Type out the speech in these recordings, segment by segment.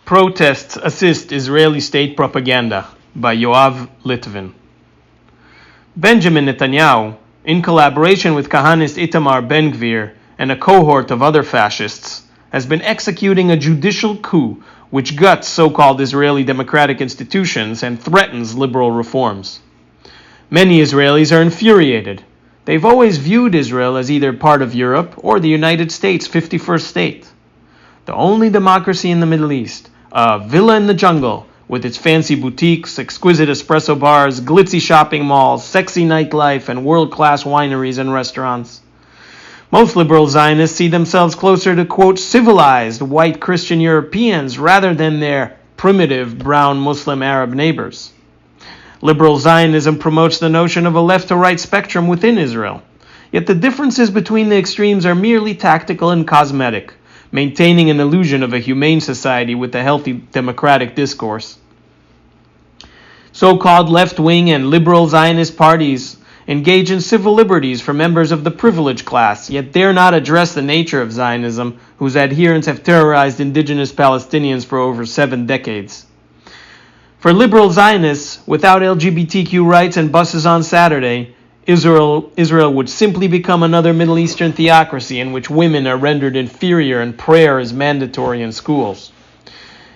Protests assist Israeli state propaganda by Yoav Litvin. Benjamin Netanyahu, in collaboration with Kahanist Itamar Ben-Gvir and a cohort of other fascists, has been executing a judicial coup which guts so-called Israeli democratic institutions and threatens liberal reforms. Many Israelis are infuriated. They've always viewed Israel as either part of Europe or the United States' 51st state. The only democracy in the Middle East, a villa in the jungle, with its fancy boutiques, exquisite espresso bars, glitzy shopping malls, sexy nightlife, and world-class wineries and restaurants. Most liberal Zionists see themselves closer to, quote, civilized white Christian Europeans rather than their primitive brown Muslim Arab neighbors. Liberal Zionism promotes the notion of a left-to-right spectrum within Israel, yet the differences between the extremes are merely tactical and cosmetic, maintaining an illusion of a humane society with a healthy democratic discourse. So-called left-wing and liberal Zionist parties engage in civil liberties for members of the privileged class, yet dare not address the nature of Zionism, whose adherents have terrorized indigenous Palestinians for over 7 decades. For liberal Zionists, without LGBTQ rights and buses on Saturday, Israel would simply become another Middle Eastern theocracy in which women are rendered inferior and prayer is mandatory in schools.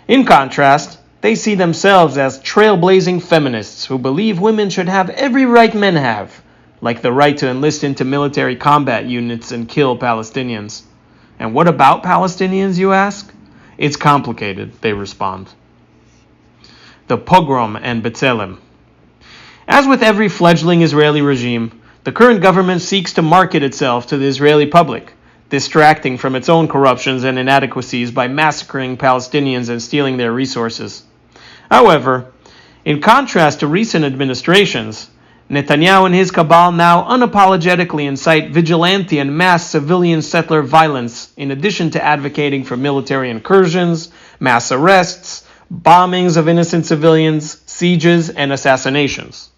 In contrast, they see themselves as trailblazing feminists who believe women should have every right men have, like the right to enlist into military combat units and kill Palestinians. And what about Palestinians, you ask? It's complicated, they respond. The pogrom and B'Tselem. As with every fledgling Israeli regime, the current government seeks to market itself to the Israeli public, distracting from its own corruptions and inadequacies by massacring Palestinians and stealing their resources. However, in contrast to recent administrations, Netanyahu and his cabal now unapologetically incite vigilante and mass civilian settler violence, in addition to advocating for military incursions, mass arrests, bombings of innocent civilians, sieges, and assassinations.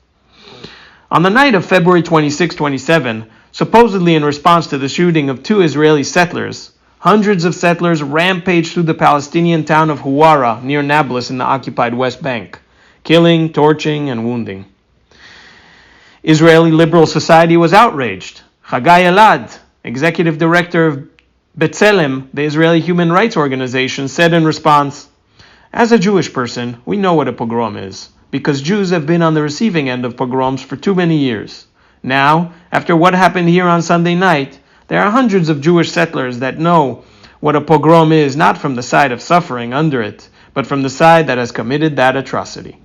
On the night of February 26-27, supposedly in response to the shooting of 2 Israeli settlers, hundreds of settlers rampaged through the Palestinian town of Huwara near Nablus in the occupied West Bank, killing, torching, and wounding. Israeli liberal society was outraged. Chagai Elad, executive director of B'Tselem, the Israeli human rights organization, said in response, "As a Jewish person, we know what a pogrom is, because Jews have been on the receiving end of pogroms for too many years. Now, after what happened here on Sunday night, there are hundreds of Jewish settlers that know what a pogrom is, not from the side of suffering under it, but from the side that has committed that atrocity."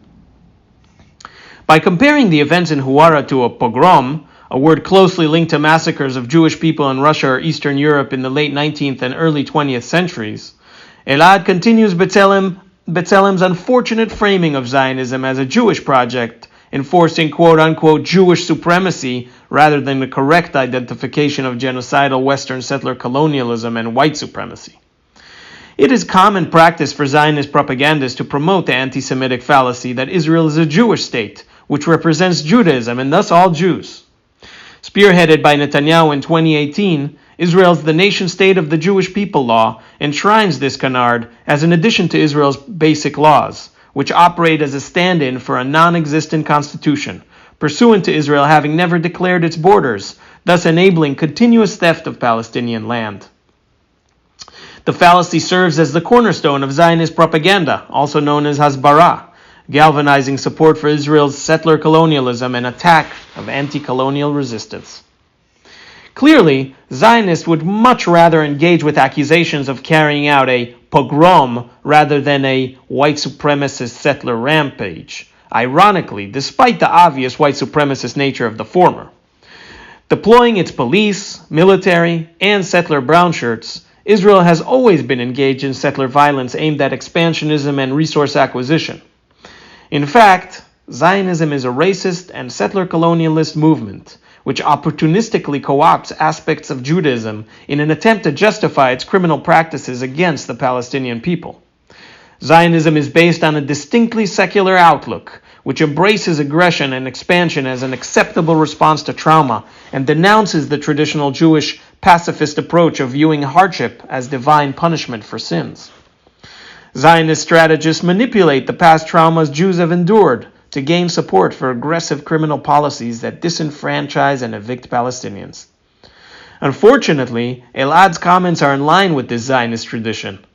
By comparing the events in Huwara to a pogrom, a word closely linked to massacres of Jewish people in Russia or Eastern Europe in the late 19th and early 20th centuries, Elad continues B'Tselem's unfortunate framing of Zionism as a Jewish project, enforcing quote-unquote Jewish supremacy rather than the correct identification of genocidal Western settler colonialism and white supremacy. It is common practice for Zionist propagandists to promote the anti-Semitic fallacy that Israel is a Jewish state, which represents Judaism and thus all Jews. Spearheaded by Netanyahu in 2018, Israel's The Nation State of the Jewish People law enshrines this canard as an addition to Israel's basic laws, which operate as a stand-in for a non-existent constitution, pursuant to Israel having never declared its borders, thus enabling continuous theft of Palestinian land. The fallacy serves as the cornerstone of Zionist propaganda, also known as Hasbara, galvanizing support for Israel's settler colonialism and attack of anti-colonial resistance. Clearly, Zionists would much rather engage with accusations of carrying out a pogrom rather than a white supremacist settler rampage, ironically, despite the obvious white supremacist nature of the former. Deploying its police, military, and settler brown shirts, Israel has always been engaged in settler violence aimed at expansionism and resource acquisition. In fact, Zionism is a racist and settler colonialist movement, which opportunistically co-opts aspects of Judaism in an attempt to justify its criminal practices against the Palestinian people. Zionism is based on a distinctly secular outlook, which embraces aggression and expansion as an acceptable response to trauma and denounces the traditional Jewish pacifist approach of viewing hardship as divine punishment for sins. Zionist strategists manipulate the past traumas Jews have endured to gain support for aggressive criminal policies that disenfranchise and evict Palestinians. Unfortunately, Elad's comments are in line with this Zionist tradition.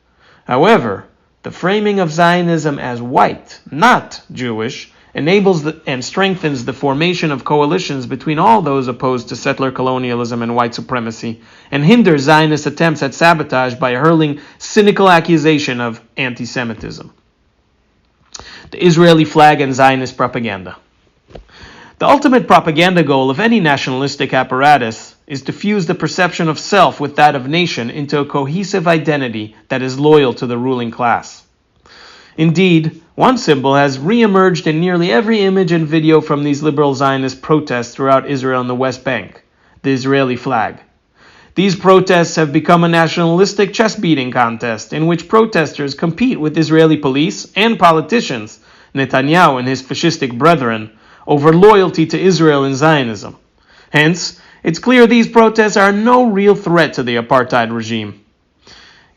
However, the framing of Zionism as white, not Jewish, enables and strengthens the formation of coalitions between all those opposed to settler colonialism and white supremacy, and hinders Zionist attempts at sabotage by hurling cynical accusation of anti-Semitism. The Israeli flag and Zionist propaganda. The ultimate propaganda goal of any nationalistic apparatus is to fuse the perception of self with that of nation into a cohesive identity that is loyal to the ruling class. Indeed, one symbol has re-emerged in nearly every image and video from these liberal Zionist protests throughout Israel and the West Bank: the Israeli flag. These protests have become a nationalistic chess-beating contest in which protesters compete with Israeli police and politicians, Netanyahu and his fascistic brethren, over loyalty to Israel and Zionism. Hence, it's clear these protests are no real threat to the apartheid regime.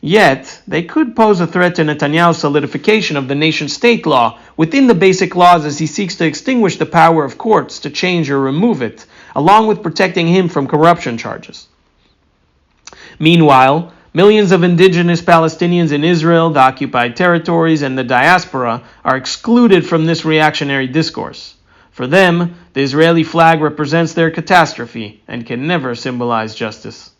Yet, they could pose a threat to Netanyahu's solidification of the nation-state law within the basic laws as he seeks to extinguish the power of courts to change or remove it, along with protecting him from corruption charges. Meanwhile, millions of indigenous Palestinians in Israel, the occupied territories, and the diaspora are excluded from this reactionary discourse. For them, the Israeli flag represents their catastrophe and can never symbolize justice.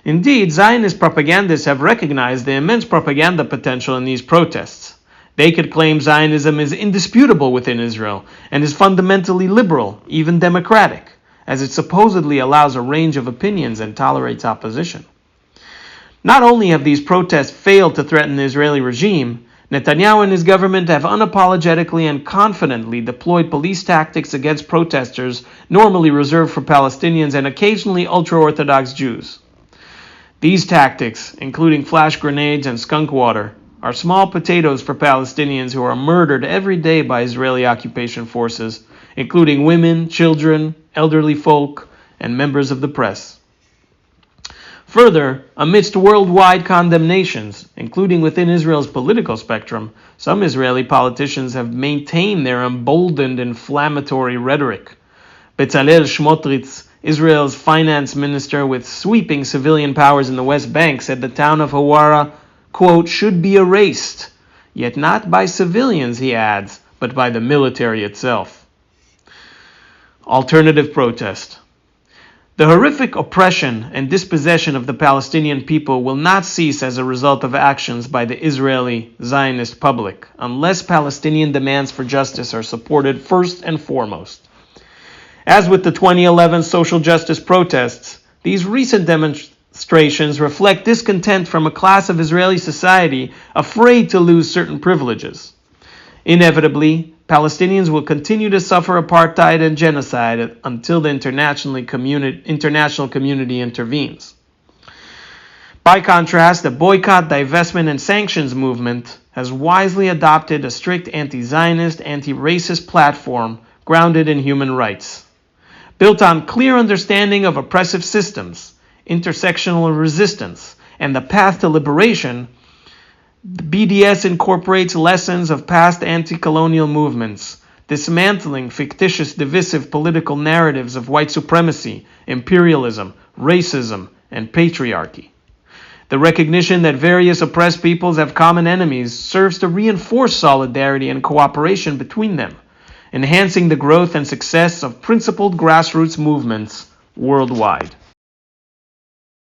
Indeed, Zionist propagandists have recognized the immense propaganda potential in these protests. They could claim Zionism is indisputable within Israel and is fundamentally liberal, even democratic, as it supposedly allows a range of opinions and tolerates opposition. Not only have these protests failed to threaten the Israeli regime, Netanyahu and his government have unapologetically and confidently deployed police tactics against protesters normally reserved for Palestinians and occasionally ultra-Orthodox Jews. These tactics, including flash grenades and skunk water, are small potatoes for Palestinians who are murdered every day by Israeli occupation forces, including women, children, elderly folk, and members of the press. Further, amidst worldwide condemnations, including within Israel's political spectrum, some Israeli politicians have maintained their emboldened inflammatory rhetoric. Bezalel Smotrich, Israel's finance minister with sweeping civilian powers in the West Bank, said the town of Hawara, quote, should be erased, yet not by civilians, he adds, but by the military itself. Alternative protest. The horrific oppression and dispossession of the Palestinian people will not cease as a result of actions by the Israeli Zionist public, unless Palestinian demands for justice are supported first and foremost. As with the 2011 social justice protests, these recent demonstrations reflect discontent from a class of Israeli society afraid to lose certain privileges. Inevitably, Palestinians will continue to suffer apartheid and genocide until the international community intervenes. By contrast, the boycott, divestment, and sanctions movement has wisely adopted a strict anti-Zionist, anti-racist platform grounded in human rights. Built on clear understanding of oppressive systems, intersectional resistance, and the path to liberation, the BDS incorporates lessons of past anti-colonial movements, dismantling fictitious divisive political narratives of white supremacy, imperialism, racism, and patriarchy. The recognition that various oppressed peoples have common enemies serves to reinforce solidarity and cooperation between them, enhancing the growth and success of principled grassroots movements worldwide.